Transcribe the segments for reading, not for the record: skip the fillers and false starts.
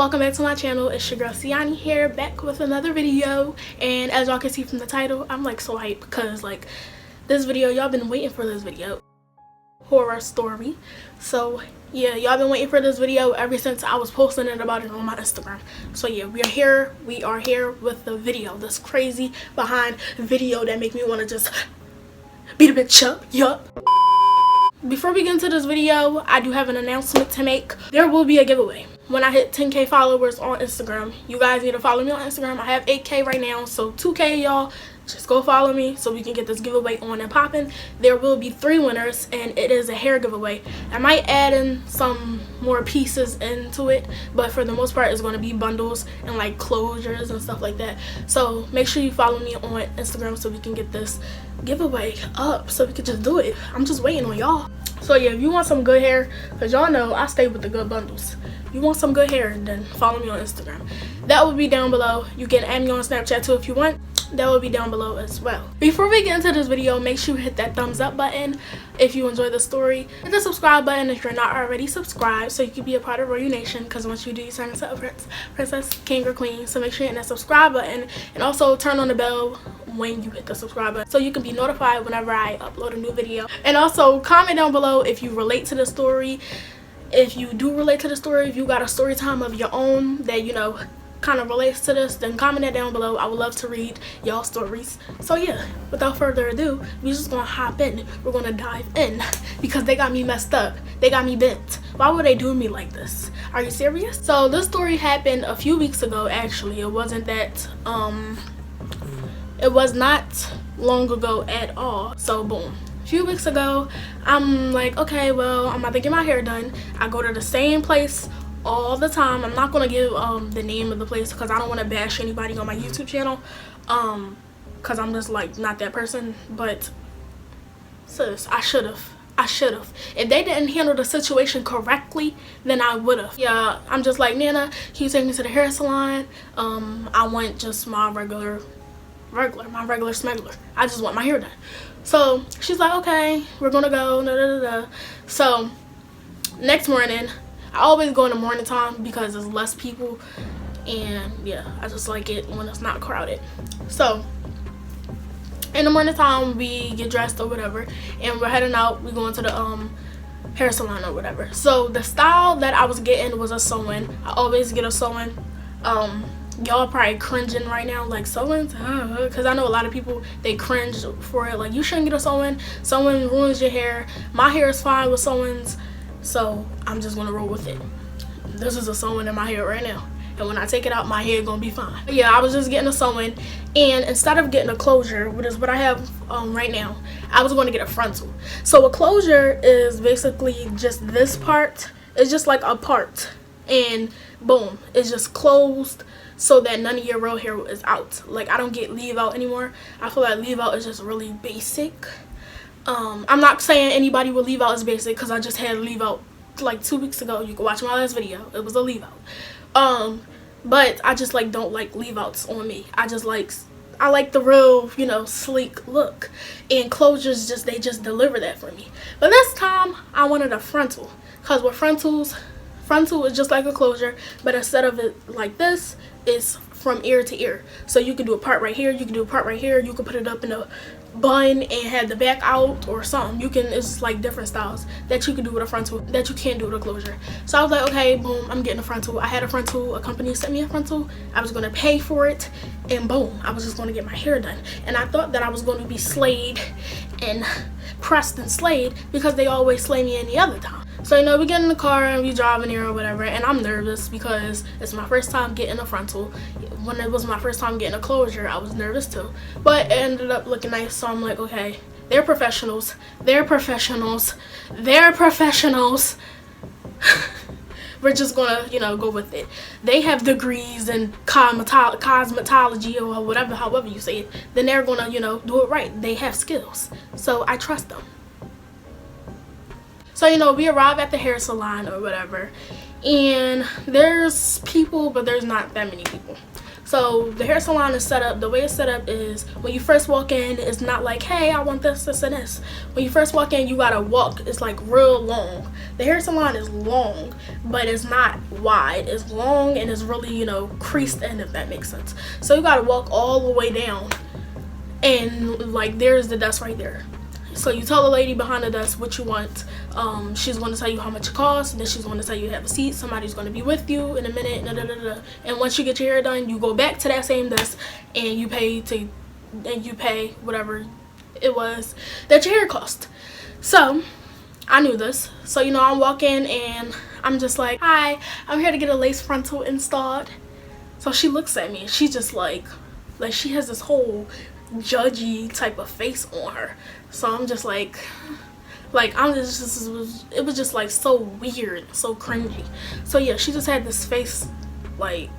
Welcome back to my channel. It's your girl Siani here, back with another video. And as y'all can see from the title, I'm like so hyped because like this video, y'all been waiting for this video. Horror story. So yeah, y'all been waiting for this video ever since I was posting about it on my Instagram. So yeah, we are here with the video, this crazy behind video that make me want to just beat a bitch up. Yup. Before we get into this video, I do have an announcement to make. There will be a giveaway when I hit 10K followers on Instagram. You guys need to follow me on Instagram. I have 8K right now, so 2K, y'all. Just go follow me so we can get this giveaway on and popping. There will be 3 winners, and it is a hair giveaway. I might add in some more pieces into it, but for the most part, it's going to be bundles and like closures and stuff like that. So make sure you follow me on Instagram so we can get this giveaway up, so we can just do it. I'm just waiting on y'all. So yeah, if you want some good hair, because y'all know I stay with the good bundles. If you want some good hair, then follow me on Instagram. That will be down below. You can add me on Snapchat too if you want. That will be down below as well. Before we get into this video, make sure you hit that thumbs up button if you enjoyed the story. Hit the subscribe button if you're not already subscribed so you can be a part of Royal Nation, because once you do, you turn into a princess, king, or queen. So make sure you hit that subscribe button and also turn on the bell when you hit the subscribe button so you can be notified whenever I upload a new video. And also comment down below if you relate to the story. If you do relate to the story, if you got a story time of your own that you know kind of relates to this, then comment that down below. I would love to read y'all stories. So yeah, without further ado, we're just gonna hop in. We're gonna dive in because they got me messed up. They got me bent. Why would they do me like this? Are you serious? So this story happened a few weeks ago. Actually, it wasn't that it was not long ago at all. So boom, a few weeks ago, I'm like, okay, well, I'm about to get my hair done. I go to the same place all the time. I'm not gonna give the name of the place because I don't want to bash anybody on my YouTube channel, because I'm just like not that person. But sis, I should have. If they didn't handle the situation correctly, then I would have. Yeah, I'm just like, Nana, can you take me to the hair salon? I want just my regular smuggler. I just want my hair done. So she's like, okay, we're gonna go. Da, da, da, da. So next morning, I always go in the morning time because there's less people, and yeah, I just like it when it's not crowded. So in the morning time, we get dressed or whatever, and we're heading out. We go into the hair salon or whatever. So the style that I was getting was a sewing. I always get a sewing. Y'all probably cringing right now, like sewings, because I know a lot of people, they cringe for it. Like, you shouldn't get a sewing. Sewing ruins your hair. My hair is fine with sewings, so I'm just gonna roll with it. This is a sewing in my hair right now, and when I take it out, my hair gonna be fine. But yeah, I was just getting a sewing, and instead of getting a closure, which is what I have right now, I was going to get a frontal. So a closure is basically just this part. It's just like a part, and boom, it's just closed so that none of your real hair is out. Like, I don't get leave out anymore. I feel like leave out is just really basic. I'm not saying anybody with leave out is basic, because I just had leave out like 2 weeks ago. You can watch my last video, it was a leave out. But I just like don't like leave outs on me. I like the real, you know, sleek look, and closures they just deliver that for me. But this time I wanted a frontal, because with frontal is just like a closure, but instead of it like this, it's from ear to ear. So you can do a part right here, you can do a part right here, you can put it up in a bun and have the back out or something. It's like different styles that you can do with a frontal that you can't do with a closure. So I was like, okay, boom, I'm getting a frontal. I had a frontal, a company sent me a frontal. I was going to pay for it, and boom, I was just going to get my hair done. And I thought that I was going to be slayed and pressed and slayed, because they always slay me any other time. So, you know, we get in the car and we driving here or whatever, and I'm nervous because it's my first time getting a frontal. When it was my first time getting a closure, I was nervous too. But it ended up looking nice, so I'm like, okay, they're professionals. We're just gonna, you know, go with it. They have degrees in cosmetology or whatever, however you say it. Then they're gonna, you know, do it right. They have skills, so I trust them. So, you know, we arrive at the hair salon or whatever, and there's people, but there's not that many people. So the hair salon is set up, the way it's set up is when you first walk in, it's not like, hey, I want this, this, and this. When you first walk in, you gotta walk. It's like real long. The hair salon is long, but it's not wide. It's long and it's really, you know, creased in, if that makes sense. So you gotta walk all the way down, and like there's the desk right there. So you tell the lady behind the desk what you want. She's going to tell you how much it costs, and then she's going to tell you to have a seat. Somebody's going to be with you in a minute. Da, da, da, da. And once you get your hair done, you go back to that same desk and you pay whatever it was that your hair cost. So I knew this. So, you know, I'm walking and I'm just like, hi, I'm here to get a lace frontal installed. So she looks at me and she's just like she has this whole judgy type of face on her. So I'm just like I'm just it was just like so weird, so cringy. So yeah, she just had this face like,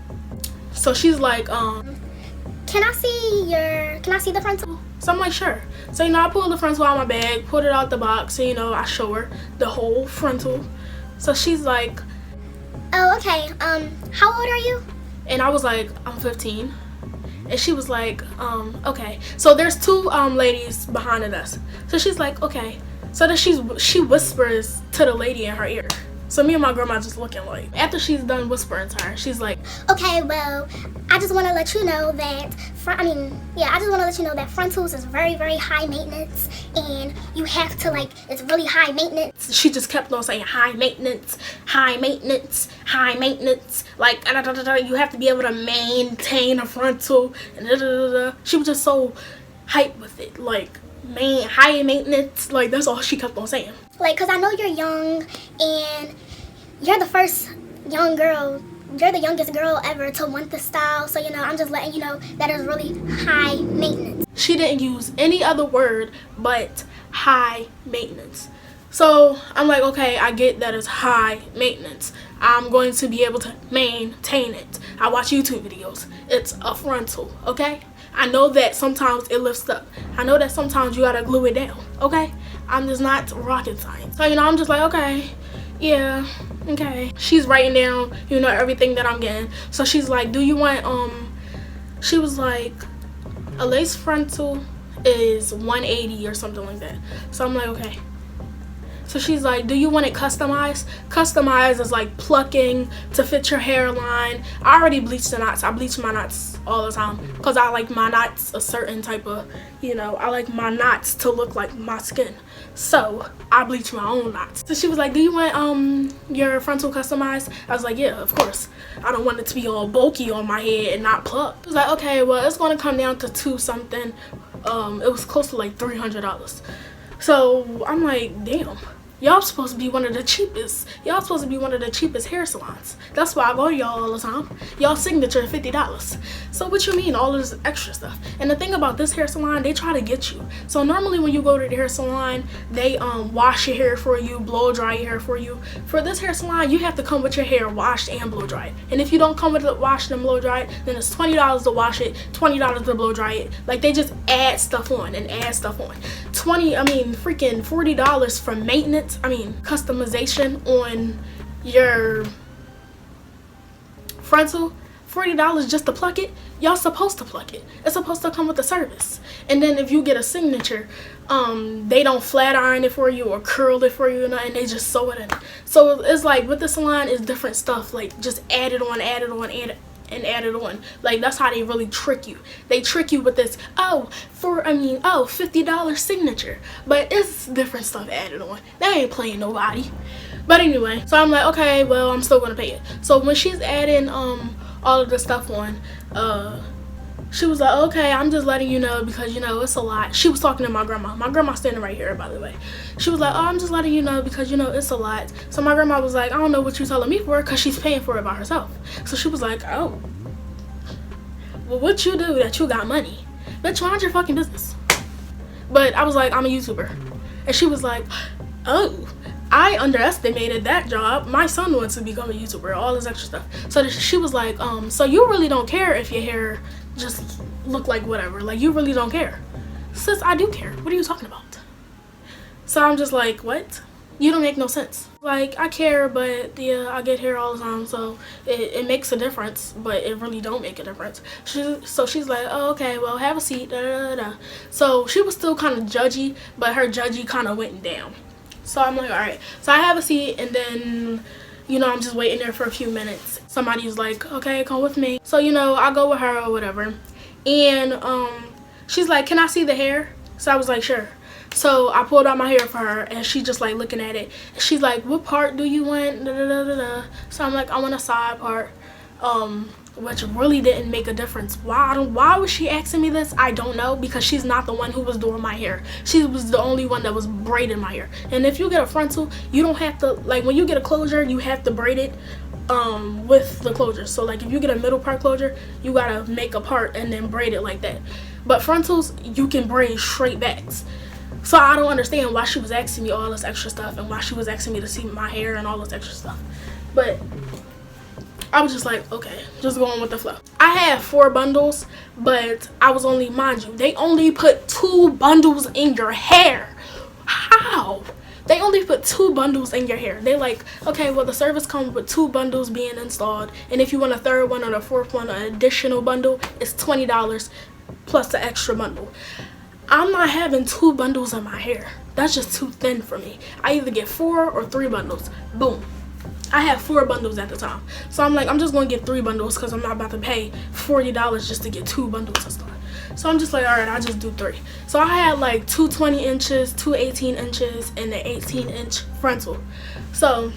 so she's like, can I see the frontal? So I'm like, sure. So, you know, I pulled the frontal out of my bag, pulled it out the box, and, you know, I show her the whole frontal. So she's like, oh, okay, how old are you? And I was like, I'm 15. And she was like, okay. So there's two ladies behind the desk. So she's like, okay. So then she whispers to the lady in her ear. So me and my grandma just looking like, after she's done whispering to her, she's like, okay, well, I just want to let you know that, I just want to let you know that frontals is very, very high maintenance, and you have to, like, it's really high maintenance. She just kept on saying high maintenance, high maintenance, high maintenance, like, you have to be able to maintain a frontal, and she was just so hyped with it, like, man, high maintenance, like, that's all she kept on saying. Like, because I know you're young, and you're the first young girl, you're the youngest girl ever to want this style, so, you know, I'm just letting you know that it's really high maintenance. She didn't use any other word but high maintenance. So I'm like, okay, I get that it's high maintenance. I'm going to be able to maintain it. I watch YouTube videos. It's a frontal, okay? I know that sometimes it lifts up. I know that sometimes you gotta glue it down, okay? I'm just not rocket science. So, you know, I'm just like, okay, yeah, okay. She's writing down, you know, everything that I'm getting. So she's like, do you want, she was like, a lace frontal is $180 or something like that. So I'm like, okay. So she's like, do you want it customized? Customized is like plucking to fit your hairline. I already bleached the knots. I bleach my knots all the time because I like my knots a certain type of, you know, I like my knots to look like my skin. So I bleach my own knots. So she was like, do you want your frontal customized? I was like, yeah, of course. I don't want it to be all bulky on my head and not plucked. She was like, okay, well, it's going to come down to $2 something. It was close to like $300. So I'm like, damn. Y'all supposed to be one of the cheapest. Y'all supposed to be one of the cheapest hair salons. That's why I go to y'all all the time. Y'all signature $50. So what you mean all of this extra stuff? And the thing about this hair salon, they try to get you. So normally when you go to the hair salon, they wash your hair for you, blow dry your hair for you. For this hair salon, you have to come with your hair washed and blow dried. And if you don't come with it washed and blow dried, then it's $20 to wash it, $20 to blow dry it. Like they just add stuff on and add stuff on. Freaking $40 for maintenance. Customization on your frontal. $40 just to pluck it. Y'all supposed to pluck it. It's supposed to come with the service. And then if you get a signature, they don't flat iron it for you or curl it for you, and they just sew it in. So it's like with the salon, it's different stuff. Like just add it on, add it on, add it on. Like that's how they really trick you. They trick you with this, $50 signature, but it's different stuff added on. They ain't playing nobody. But anyway, so I'm like, okay, well, I'm still gonna pay it. So when she's adding all of the stuff on, she was like, okay, I'm just letting you know because, you know, it's a lot. She was talking to my grandma. My grandma's standing right here, by the way. She was like, oh, I'm just letting you know because, you know, it's a lot. So my grandma was like, I don't know what you're telling me for because she's paying for it by herself. So she was like, oh, well, what you do that you got money? Bitch, mind your fucking business. But I was like, I'm a YouTuber. And she was like, oh, I underestimated that job. My son wants to become a YouTuber, all this extra stuff. So she was like, so you really don't care if your hair just look like whatever. Like, you really don't care. Sis, I do care. What are you talking about? So I'm just like, what? You don't make no sense. Like, I care, but yeah, I get hair all the time, so it makes a difference, but it really don't make a difference. So she's like, oh, okay, well, have a seat, da da da. So she was still kind of judgy, but her judgy kind of went down. So I'm like, all right. So I have a seat, and then, you know, I'm just waiting there for a few minutes. Somebody's like, okay, come with me. So, you know, I go with her or whatever. And she's like, can I see the hair? So I was like, sure. So I pulled out my hair for her, and she just like looking at it. She's like, what part do you want? Da, da, da, da, da. So I'm like, I want a side part, which really didn't make a difference. Why was she asking me this? I don't know, because she's not the one who was doing my hair. She was the only one that was braiding my hair. And if you get a frontal, you don't have to, like, when you get a closure, you have to braid it with the closure. So like if you get a middle part closure, you gotta make a part and then braid it like that. But frontals, you can braid straight backs. So I don't understand why she was asking me all this extra stuff, and why she was asking me to see my hair and all this extra stuff. But I was just like, okay, just going with the flow. I had 4 bundles, but I was only, mind you, they only put 2 bundles in your hair. How? They only put 2 bundles in your hair. They like, okay, well, the service comes with 2 bundles being installed, and if you want a 3rd one or the 4th one, an additional bundle, it's $20 plus the extra bundle. I'm not having 2 bundles in my hair. That's just too thin for me. I either get 4 or 3 bundles. Boom. I had 4 bundles at the time. So I'm like, I'm just going to get 3 bundles because I'm not about to pay $40 just to get 2 bundles to start. So I'm just like, all right, I'll just do 3. So I had like 2 20 inches, 2 18 inches, and an 18-inch frontal. So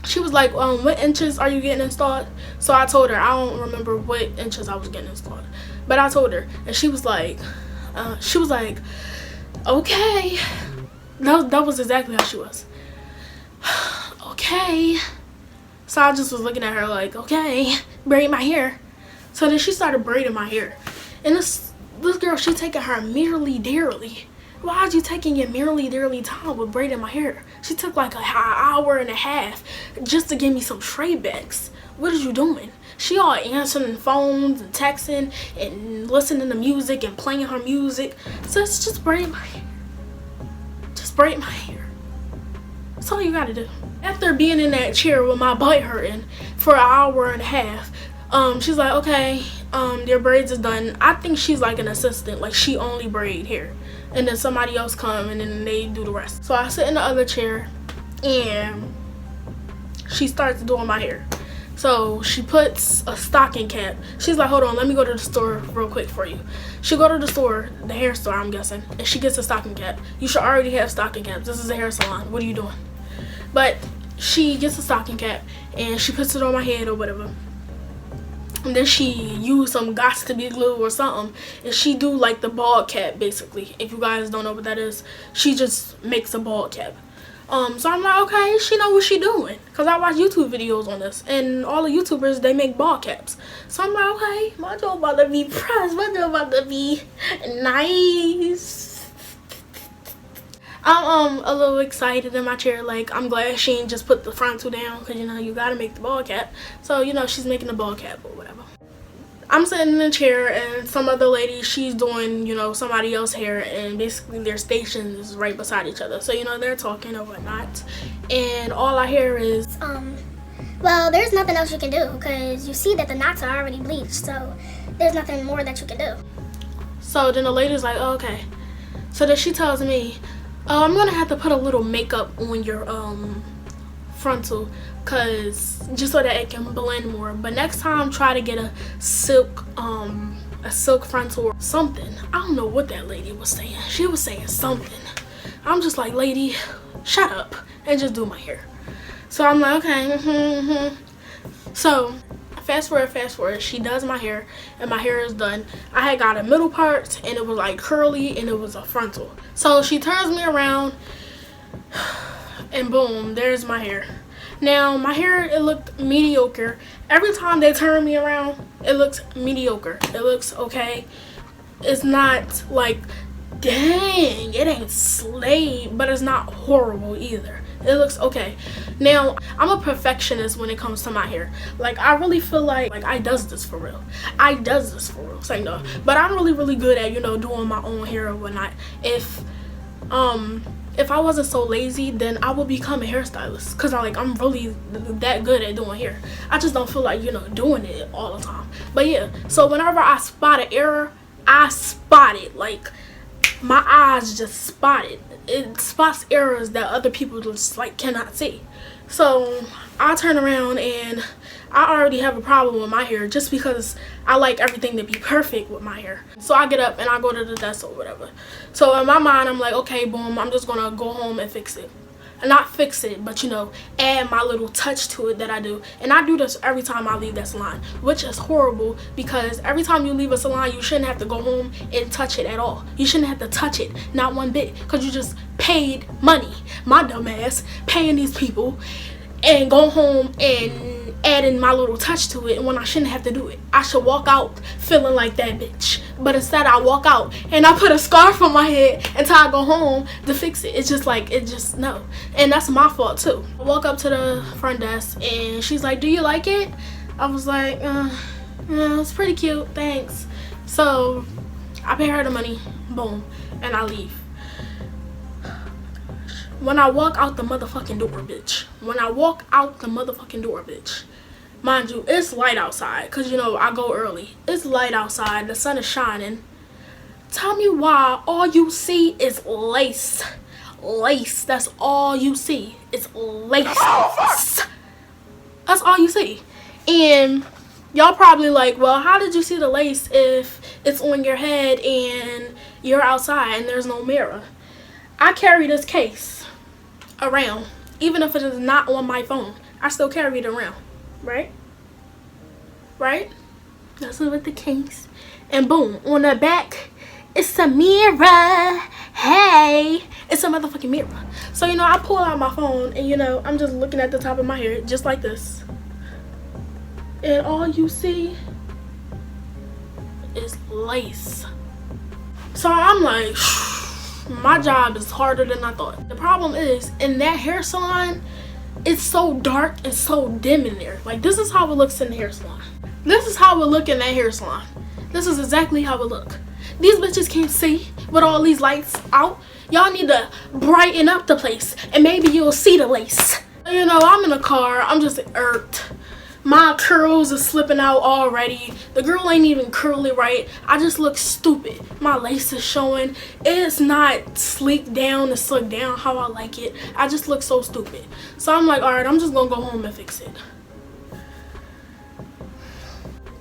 she was like, what inches are you getting installed? So I told her, I don't remember what inches I was getting installed. But I told her, and she was like, okay. That was exactly how she was. Okay. So I just was looking at her like, okay, braid my hair. So then she started braiding my hair. And this girl, she taking her merely dearly. Why are you taking your merely dearly time with braiding my hair? She took like an hour and a half just to give me some straight backs. What are you doing? She all answering phones and texting and listening to music and playing her music. So it's just braid my hair. Just braid my hair. That's all you gotta do. After being in that chair with my butt hurting for an hour and a half, she's like, okay, your braids is done. I think she's like an assistant, like she only braid hair. And then somebody else come and then they do the rest. So I sit in the other chair and she starts doing my hair. So she puts a stocking cap. She's like, hold on, let me go to the store real quick for you. She go to the store, the hair store I'm guessing, and she gets a stocking cap. You should already have stocking caps. This is a hair salon. What are you doing? But she gets a stocking cap and she puts it on my head or whatever. And then she used some Gots to Be glue or something, and she do like the bald cap basically. If you guys don't know what that is, she just makes a bald cap. So I'm like, okay, she know what she doing, because I watch YouTube videos on this, and all the YouTubers, they make ball caps. So I'm like, okay, my job about to be pressed, my job about to be nice. I'm a little excited in my chair, like, I'm glad she ain't just put the frontal down, because, you know, you gotta make the ball cap. So, you know, she's making the ball cap or whatever. I'm sitting in a chair, and some other lady, she's doing, you know, somebody else's hair, and basically their stations right beside each other. So, you know, they're talking or whatnot, and all I hear is, well, there's nothing else you can do, because you see that the knots are already bleached, so there's nothing more that you can do. So then the lady's like, oh, okay. So then she tells me, oh, I'm gonna have to put a little makeup on your frontal, cause just so that it can blend more. But next time, try to get a silk frontal or something. I don't know what that lady was saying. She was saying something. I'm just like, lady, shut up and just do my hair. So I'm like, okay. So fast forward, she does my hair, and my hair is done. I had got a middle part, and it was like curly, and it was a frontal. So she turns me around, and boom, there's my hair. Now, my hair, it looked mediocre. Every time they turn me around, it looks mediocre. It looks okay. It's not like, dang, it ain't slayed, but it's not horrible either. It looks okay. Now, I'm a perfectionist when it comes to my hair. Like, I really feel like I does this for real. I does this for real. Say no. But I'm really, really good at, you know, doing my own hair or whatnot. If if I wasn't so lazy, then I would become a hairstylist, because I'm really that good at doing hair. I just don't feel like, you know, doing it all the time. But yeah, so whenever I spot an error, I spot it. Like, my eyes just spot it. It spots errors that other people just like cannot see. So I turn around and I already have a problem with my hair, just because I like everything to be perfect with my hair. So I get up and I go to the desk or whatever. So in my mind, I'm like, okay, boom, I'm just gonna go home and fix it. And not fix it, but, you know, add my little touch to it that I do. And I do this every time I leave that salon, which is horrible, because every time you leave a salon, you shouldn't have to go home and touch it at all. You shouldn't have to touch it, not one bit, because you just paid money. My dumb ass paying these people and go home and adding my little touch to it, and when I shouldn't have to do it. I should walk out feeling like that bitch. But instead I walk out and I put a scarf on my head until I go home to fix it. It's just like, no. And that's my fault too. I walk up to the front desk and she's like, do you like it? I was like, yeah, it's pretty cute, thanks. So I pay her the money, boom, and I leave. When I walk out the motherfucking door, bitch. When I walk out the motherfucking door, bitch. Mind you, it's light outside, because, you know, I go early. It's light outside. The sun is shining. Tell me why all you see is lace. Lace. That's all you see. It's lace. That's all you see. And y'all probably like, well, how did you see the lace if it's on your head and you're outside and there's no mirror? I carry this case around, even if it is not on my phone. I still carry it around, right? That's with the case. And boom, on the back, it's a mirror. Hey, it's a motherfucking mirror. So, you know, I pull out my phone and, you know, I'm just looking at the top of my hair just like this, and all you see is lace. So I'm like, my job is harder than I thought. The problem is, in that hair salon, it's so dark and so dim in there. Like, this is how it looks in the hair salon. This is how it look in that hair salon. This is exactly how it look. These bitches can't see with all these lights out. Y'all need to brighten up the place, and maybe you'll see the lace. You know, I'm in a car, I'm just irked. My curls are slipping out already. The girl ain't even curly right. I just look stupid. My lace is showing. It's not sleek down and slick down how I like it. I just look so stupid. So I'm like, alright, I'm just gonna go home and fix it.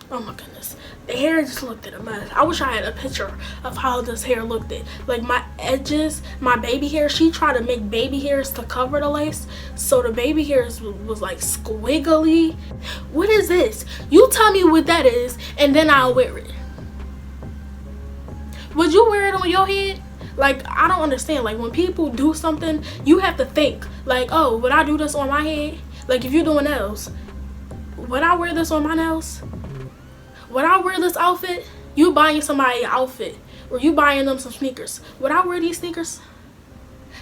Oh my goodness. The hair just looked at a mess. I wish I had a picture of how this hair looked at. Like, my edges, my baby hair, she tried to make baby hairs to cover the lace. So the baby hairs was like squiggly. What is this? You tell me what that is and then I'll wear it. Would you wear it on your head? Like, I don't understand. Like, when people do something, you have to think. Like, oh, would I do this on my head? Like, if you're doing nails, would I wear this on my nails? Would I wear this outfit? You buying somebody an outfit, or you buying them some sneakers. Would I wear these sneakers?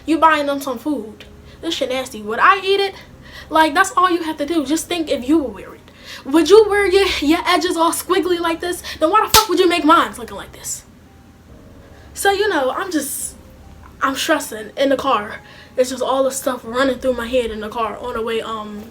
You buying them some food. This shit nasty. Would I eat it? Like, that's all you have to do. Just think if you would wear it. Would you wear your edges all squiggly like this? Then why the fuck would you make mine looking like this? So, you know, I'm stressing in the car. It's just all the stuff running through my head in the car on the way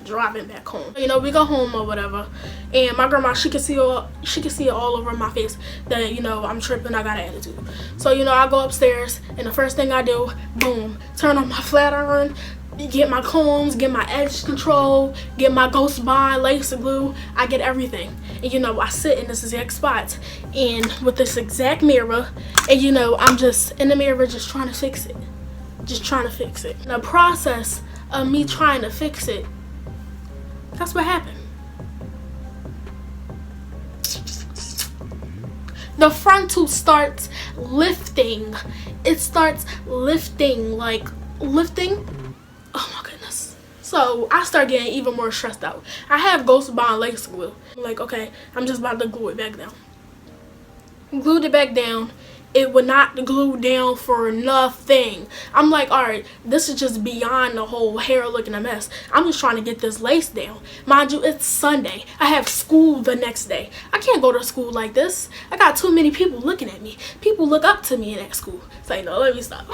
driving back home. You know, we go home or whatever, and my grandma, she can see it all over my face that, you know, I'm tripping, I got an attitude. So, you know, I go upstairs and the first thing I do, boom, turn on my flat iron, get my combs, get my edge control, get my Ghost Bond lace glue. I get everything. And, you know, I sit in this exact spot and with this exact mirror, and, you know, I'm just in the mirror just trying to fix it. Just trying to fix it. The process of me trying to fix it, that's what happened. The frontal starts lifting. It starts lifting, like lifting. Oh my goodness. So I start getting even more stressed out. I have Ghost Bond lace glue. I'm like, okay, I'm just about to glue it back down. Glued it back down. It would not glue down for nothing. I'm like, alright, this is just beyond the whole hair looking a mess. I'm just trying to get this lace down. Mind you, it's Sunday. I have school the next day. I can't go to school like this. I got too many people looking at me. People look up to me in that school. It's like, no, let me stop.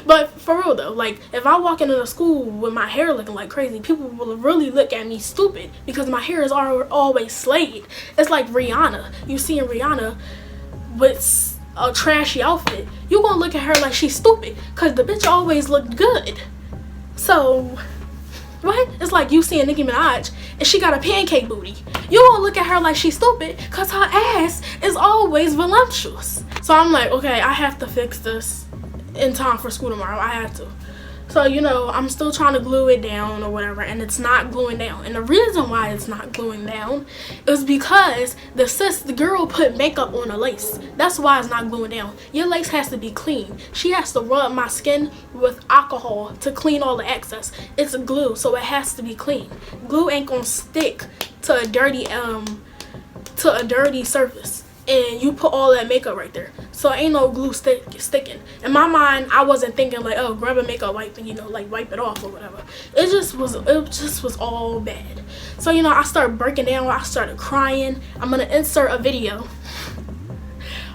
But for real though, like if I walk into the school with my hair looking like crazy, people will really look at me stupid because my hair is always slayed. It's like Rihanna. You seeing Rihanna with a trashy outfit, you gonna look at her like she's stupid because the bitch always looked good. So what? It's like you seeing Nicki Minaj and she got a pancake booty. You gonna look at her like she's stupid because her ass is always voluptuous. So I'm like, okay, I have to fix this in time for school tomorrow. I have to. So, you know, I'm still trying to glue it down or whatever, and it's not gluing down. And the reason why it's not gluing down is because the girl put makeup on the lace. That's why it's not gluing down. Your lace has to be clean. She has to rub my skin with alcohol to clean all the excess. It's glue, so it has to be clean. Glue ain't gonna stick to a dirty surface. And you put all that makeup right there, so ain't no glue sticking. In my mind, I wasn't thinking like, oh, grab a makeup wipe and, you know, like wipe it off or whatever. It just was all bad. So, you know, I started breaking down. I started crying. I'm gonna insert a video.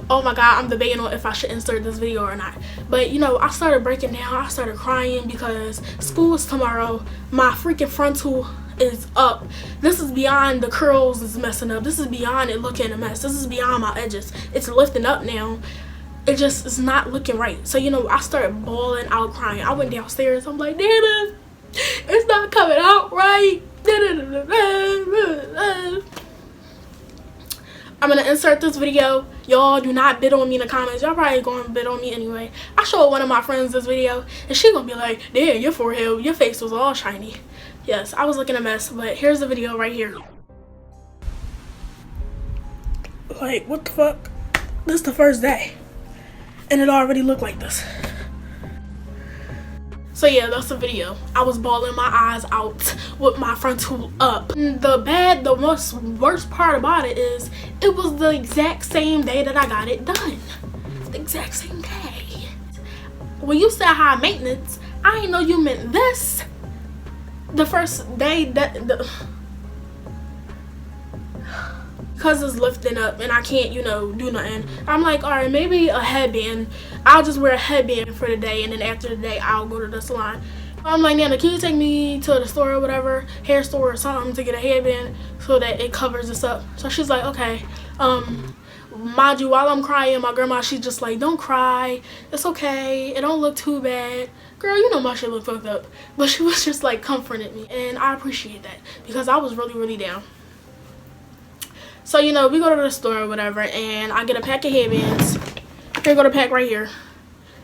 Oh my god, I'm debating on if I should insert this video or not. But, you know, I started breaking down. I started crying because school is tomorrow. My freaking frontal is up. This is beyond the curls is messing up. This is beyond it looking a mess. This is beyond my edges. It's lifting up now. It just is not looking right. So, you know, I started bawling out, crying. I went downstairs. I'm like, Nana, it's not coming out right. I'm gonna insert this video. Y'all do not bid on me in the comments. Y'all probably gonna bid on me anyway. I showed one of my friends this video and she gonna be like, damn, your forehead, your face was all shiny. Yes, I was looking a mess, but here's the video right here. Like, what the fuck? This is the first day and it already looked like this. So yeah, that's the video. I was bawling my eyes out with my frontal up. The worst part about it is it was the exact same day that I got it done. The exact same day. When you said high maintenance, I didn't know you meant this. The first day because it's lifting up and I can't, you know, do nothing. I'm like, all right, maybe a headband. I'll just wear a headband for the day, and then after the day I'll go to the salon. I'm like, Nana, can you take me to the store or whatever, hair store or something, to get a headband so that it covers this up? So she's like, okay. Mind you, while I'm crying, my grandma, she's just like, don't cry, it's okay, it don't look too bad. Girl, you know my shit look fucked up. But she was just like comforting me, and I appreciate that because I was really down. So, you know, we go to the store or whatever, and I get a pack of headbands. Here go the pack right here.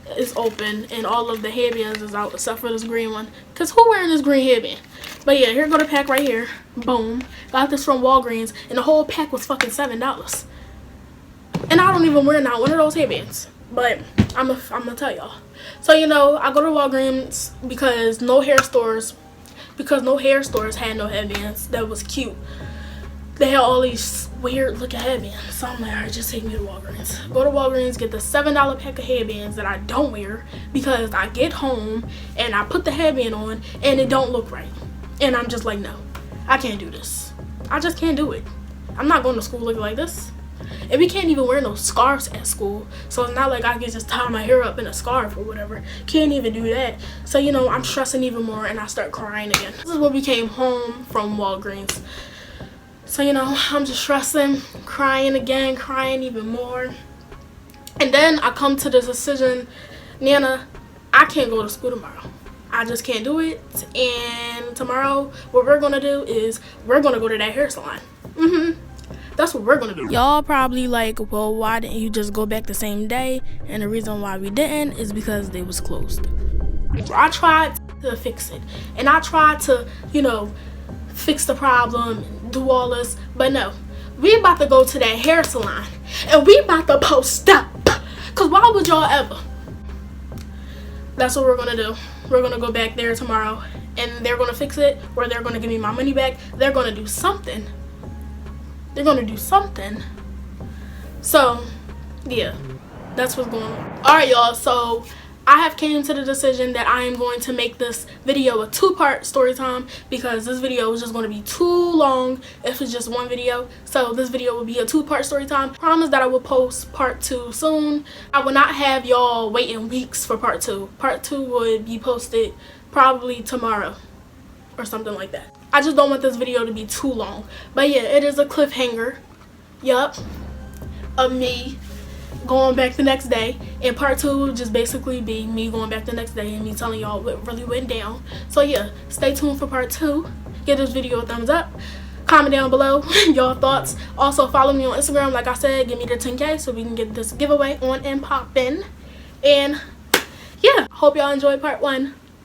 It's open, and all of the headbands is out except for this green one. Because who wearing this green headband? But yeah, here go the pack right here. Boom. Got this from Walgreens, and the whole pack was fucking $7. And I don't even wear not one of those headbands. But I'm gonna tell y'all. So, you know, I go to Walgreens because no hair stores had no headbands that was cute. They had all these weird looking headbands. So I'm like, alright, just take me to Walgreens. Go to Walgreens, get the $7 pack of headbands that I don't wear because I get home and I put the headband on and it don't look right. And I'm just like, no, I can't do this. I just can't do it. I'm not going to school looking like this. And we can't even wear no scarves at school. So it's not like I can just tie my hair up in a scarf or whatever. Can't even do that. So, you know, I'm stressing even more and I start crying again. This is when we came home from Walgreens. So, you know, I'm just stressing, crying again, crying even more. And then I come to this decision, Nana, I can't go to school tomorrow. I just can't do it. And tomorrow, what we're going to do is we're going to go to that hair salon. That's what we're going to do. Y'all probably like, well, why didn't you just go back the same day? And the reason why we didn't is because they was closed. I tried to fix it. And I tried to, you know, fix the problem, do all this, but no, we about to go to that hair salon and we about to post up, because why would y'all ever? That's what we're gonna do. We're gonna go back there tomorrow and they're gonna fix it, or they're gonna give me my money back. They're gonna do something. So yeah, that's what's going on. All right, y'all, so I have came to the decision that I am going to make this video a 2-part story time because this video is just going to be too long if it's just one video. So this video will be a 2-part story time. Promise that I will post part 2 soon. I will not have y'all waiting weeks for part 2. Part 2 would be posted probably tomorrow or something like that. I just don't want this video to be too long. But yeah, it is a cliffhanger. Yup. Of me going back the next day, and part 2 will just basically be me going back the next day and me telling y'all what really went down. So yeah, stay tuned for part 2. Give this video a thumbs up, comment down below your thoughts. Also follow me on Instagram, like I said, give me the 10K so we can get this giveaway on and poppin'. And yeah, hope y'all enjoyed part 1.